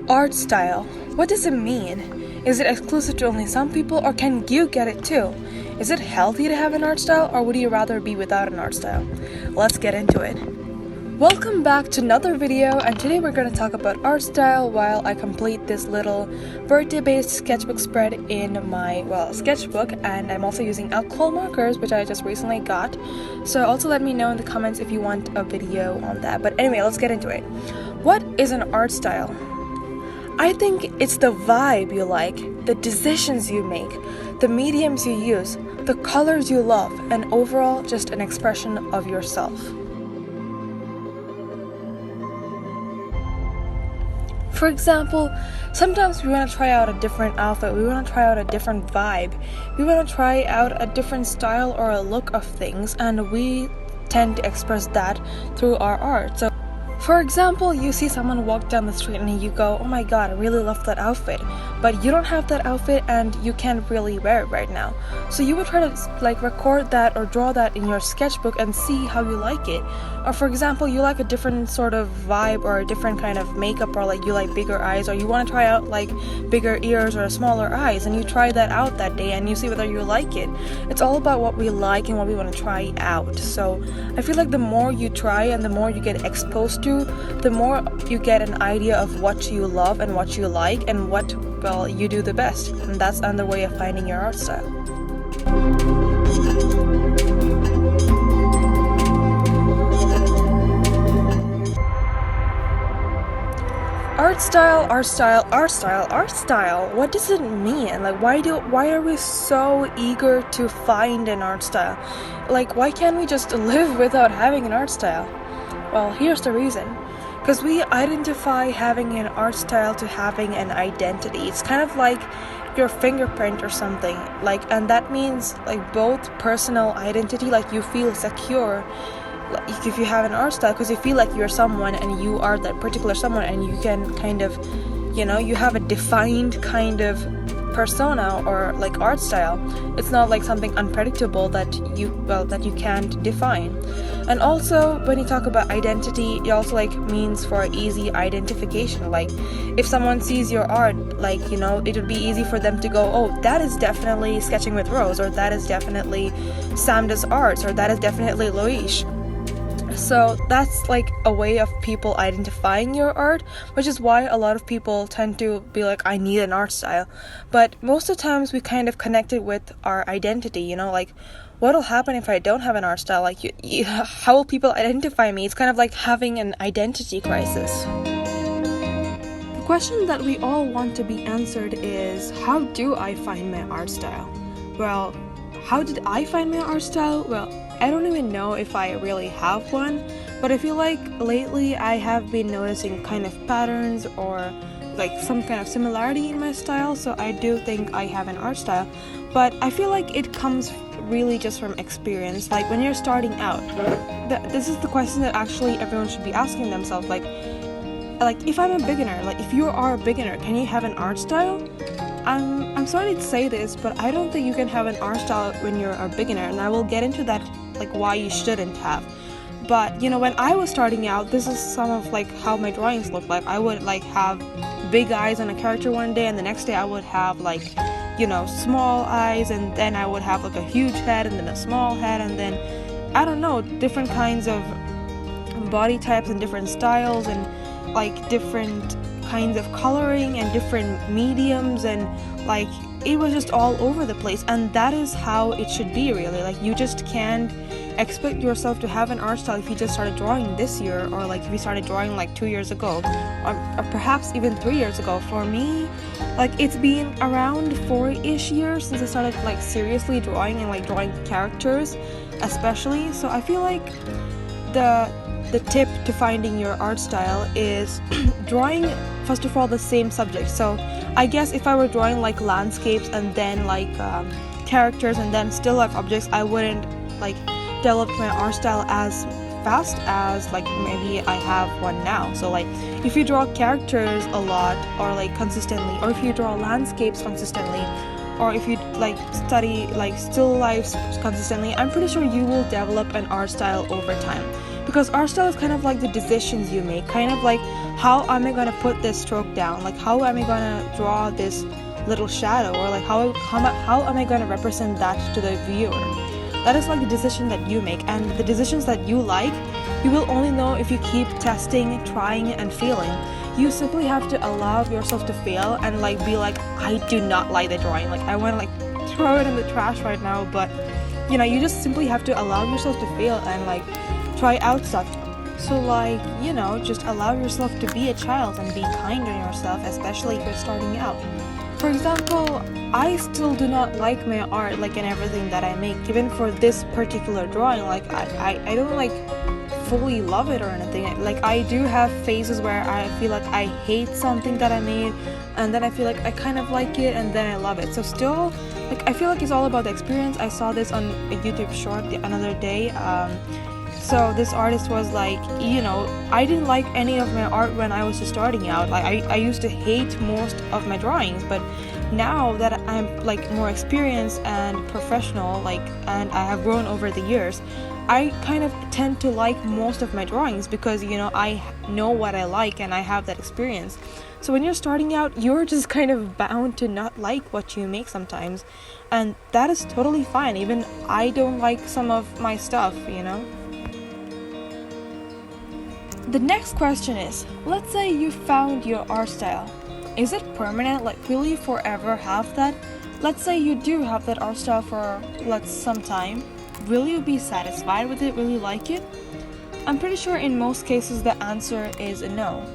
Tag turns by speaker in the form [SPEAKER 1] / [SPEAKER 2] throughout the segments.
[SPEAKER 1] Art style. What does it mean? Is it exclusive to only some people, or can you get it too? Is it healthy to have an art style, or would you rather be without an art style? Let's get into it. Welcome back to another video, and today we're going to talk about art style while I complete this little birthday-based sketchbook spread in my, sketchbook, and I'm also using alcohol markers, which I just recently got. So also let me know in the comments if you want a video on that. But anyway, let's get into it. What is an art style? I think it's the vibe you like, the decisions you make, the mediums you use, the colors you love, and overall just an expression of yourself. For example, sometimes we want to try out a different outfit, we want to try out a different vibe, we want to try out a different style or a look of things, and we tend to express that through our art. So, for example, you see someone walk down the street and you go, oh my god, I really love that outfit, but you don't have that outfit and you can't really wear it right now. So you would try to record that or draw that in your sketchbook and see how you like it. Or for example, you like a different sort of vibe or a different kind of makeup, or you like bigger eyes, or you want to try out bigger ears or smaller eyes, and you try that out that day and you see whether you like it. It's all about what we like and what we want to try out. So I feel like the more you try and the more you get exposed to, the more you get an idea of what you love and what you like and what, you do the best. And that's another way of finding your art style. Art style, art style, art style, art style. What does it mean? Why are we so eager to find an art style? Why can't we just live without having an art style? Well, here's the reason. Because we identify having an art style to having an identity. It's kind of like your fingerprint or something. And that means both personal identity, you feel secure if you have an art style, because you feel like you're someone and you are that particular someone, and you can kind of, you have a defined kind of persona or art style. It's not something unpredictable that you can't define. And also when you talk about identity, it also means for easy identification. If someone sees your art, it would be easy for them to go, oh, that is definitely Sketching with Rose, or that is definitely Samda's arts, or that is definitely Loish. So that's a way of people identifying your art, which is why a lot of people tend to be I need an art style. But most of the times we kind of connect it with our identity, what'll happen if I don't have an art style? How will people identify me? It's kind of like having an identity crisis. The question that we all want to be answered is, how do I find my art style? Well, how did I find my art style? Well, I don't even know if I really have one, but I feel lately I have been noticing kind of patterns or some kind of similarity in my style, so I do think I have an art style. But I feel it comes really just from experience. When you're starting out, this is the question that actually everyone should be asking themselves. If I'm a beginner, if you are a beginner, can you have an art style? I'm sorry to say this, but I don't think you can have an art style when you're a beginner, and I will get into that, why you shouldn't have. But when I was starting out, this is some of how my drawings look like. I would have big eyes on a character one day, and the next day I would have small eyes, and then I would have a huge head and then a small head, and then I don't know, different kinds of body types and different styles, and different kinds of coloring and different mediums, and it was just all over the place. And that is how it should be, really. You just can't expect yourself to have an art style if you just started drawing this year, or if you started drawing 2 years ago, or perhaps even 3 years ago. For me, it's been around 4-ish years since I started seriously drawing and drawing characters especially. So I feel the tip to finding your art style is drawing, first of all, the same subject. So I guess if I were drawing landscapes and then characters and then still life objects, I wouldn't develop my art style as fast as maybe I have one now. So if you draw characters a lot, or consistently, or if you draw landscapes consistently, or if you study still lifes consistently, I'm pretty sure you will develop an art style over time. because art style is kind of like the decisions you make, kind of like how am I gonna put this stroke down, like how am I gonna draw this little shadow, or like how am I gonna represent that to the viewer. That is like the decision that you make, and the decisions that you like, you will only know if you keep testing, trying, and feeling. You simply have to allow yourself to fail and like be like, I do not like the drawing, like I want to like throw it in the trash right now. But you know, you just simply have to allow yourself to fail and like try out stuff. So like, you know, just allow yourself to be a child and be kind on yourself, especially if you're starting out. For example, I still do not like my art, like in everything that I make, even for this particular drawing. Like I don't like fully love it or anything. Like I do have phases where I feel like I hate something that I made, and then I feel like I kind of like it, and then I love it. So still, like I feel like it's all about the experience. I saw this on a YouTube short the other day. So this artist was like, you know, I didn't like any of my art when I was just starting out. Like I used to hate most of my drawings, but now that I'm like more experienced and professional, like, and I have grown over the years, I kind of tend to like most of my drawings because, you know, I know what I like and I have that experience. So when you're starting out, you're just kind of bound to not like what you make sometimes, and that is totally fine. Even I don't like some of my stuff, you know. The next question is, let's say you found your art style. Is it permanent? Like, will you forever have that? Let's say you do have that art style for some time. Will you be satisfied with it? Will you like it? I'm pretty sure in most cases the answer is no.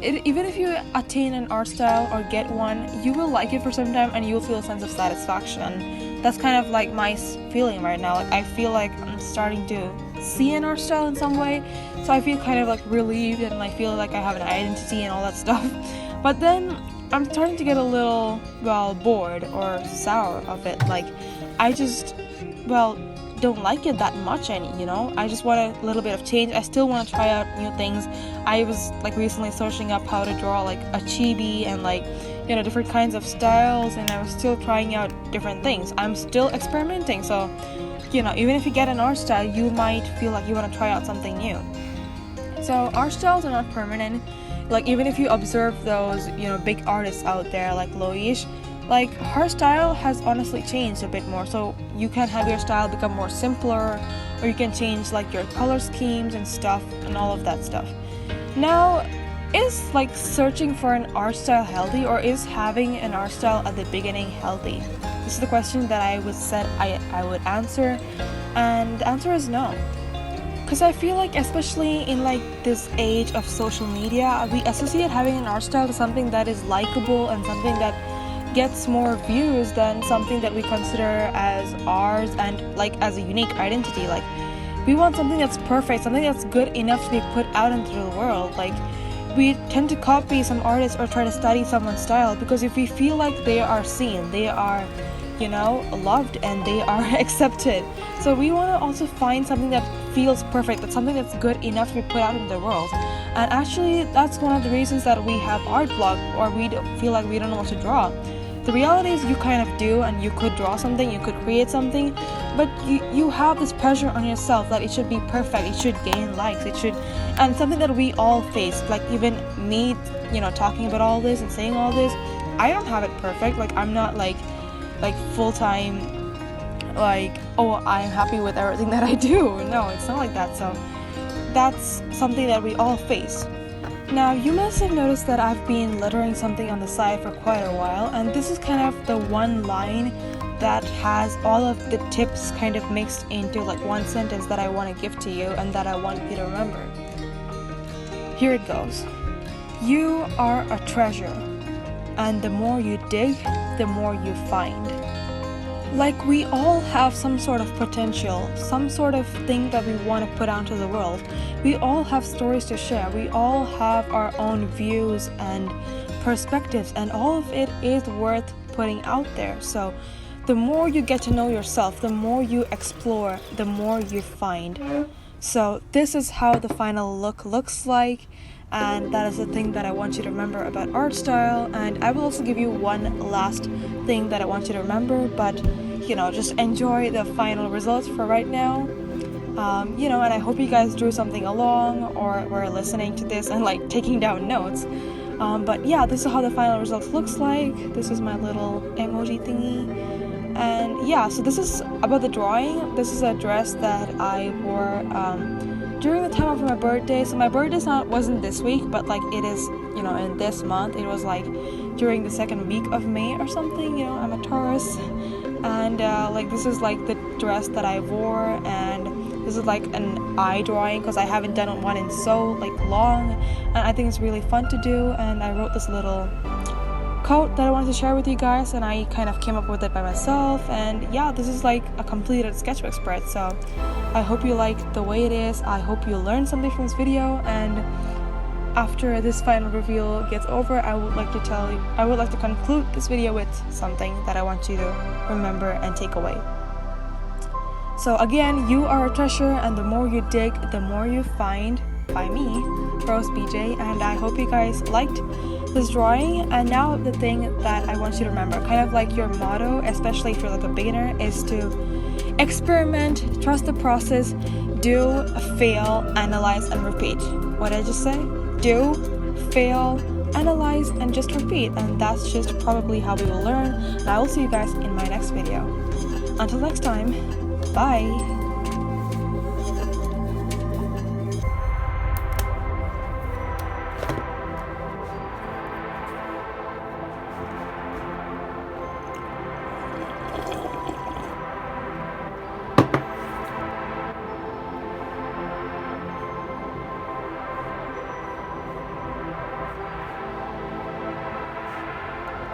[SPEAKER 1] Even if you attain an art style or get one, you will like it for some time and you'll feel a sense of satisfaction. That's kind of like my feeling right now. Like I feel like I'm starting to see an art style in some way, so I feel kind of like relieved and I feel like I have an identity and all that stuff. But then I'm starting to get a little, bored or sour of it. Like I just, don't like it that much you know. I just want a little bit of change. I still want to try out new things. I was like recently searching up how to draw like a chibi and like, you know, different kinds of styles, and I was still trying out different things. I'm still experimenting, so you know, even if you get an art style, you might feel like you want to try out something new. So art styles are not permanent. Like even if you observe those, you know, big artists out there like Loish, like her style has honestly changed a bit more. So you can have your style become more simpler, or you can change like your color schemes and stuff and all of that stuff. Now, is like searching for an art style healthy, or is having an art style at the beginning healthy? This is the question that I would answer, and the answer is no. Because I feel like, especially in like this age of social media, we associate having an art style to something that is likable and something that gets more views than something that we consider as ours and like as a unique identity. Like we want something that's perfect, something that's good enough to be put out into the world. Like we tend to copy some artists or try to study someone's style because if we feel like they are seen, they are, you know, loved, and they are accepted. So we want to also find something that feels perfect, that's something that's good enough to be put out in the world. And actually that's one of the reasons that we have art block, or we feel like we don't know what to draw. The reality is you kind of do, and you could draw something, you could create something, but you have this pressure on yourself that it should be perfect, it should gain likes, it should, and something that we all face. Like even me, you know, talking about all this and saying all this, I don't have it perfect. Like I'm not like full-time, like, oh, I'm happy with everything that I do. No, it's not like that. So that's something that we all face. Now, you must have noticed that I've been lettering something on the side for quite a while, and this is kind of the one line that has all of the tips kind of mixed into like one sentence that I want to give to you and that I want you to remember. Here it goes. You are a treasure, and the more you dig, the more you find. Like we all have some sort of potential, some sort of thing that we want to put out to the world. We all have stories to share. We all have our own views and perspectives, and all of it is worth putting out there. So the more you get to know yourself, the more you explore, the more you find. So this is how the final look looks like, and that is the thing that I want you to remember about art style. And I will also give you one last thing that I want you to remember, but you know, just enjoy the final results for right now. You know, and I hope you guys drew something along or were listening to this and like taking down notes. But yeah, this is how the final result looks like. This is my little emoji thingy. And yeah, so this is about the drawing. This is a dress that I wore during the time of my birthday. So my birthday wasn't this week, but like it is, you know, in this month. It was like during the second week of May or something. You know, I'm a Taurus, and like this is like the dress that I wore, and this is like an eye drawing because I haven't done one in so like long, and I think it's really fun to do. And I wrote this little quote that I wanted to share with you guys, and I kind of came up with it by myself. And yeah, this is like a completed sketchbook spread, so I hope you like the way it is. I hope you learned something from this video, and after this final reveal gets over, I would like to conclude this video with something that I want you to remember and take away. So again, you are a treasure, and the more you dig, the more you find. By me, Rose.B.J, and I hope you guys liked this drawing. And now the thing that I want you to remember, kind of like your motto, especially if you're like a beginner, is to experiment, trust the process, do, fail, analyze, and repeat. What did I just say? Do, fail, analyze, and just repeat. And that's just probably how we will learn. And I will see you guys in my next video. Until next time, bye!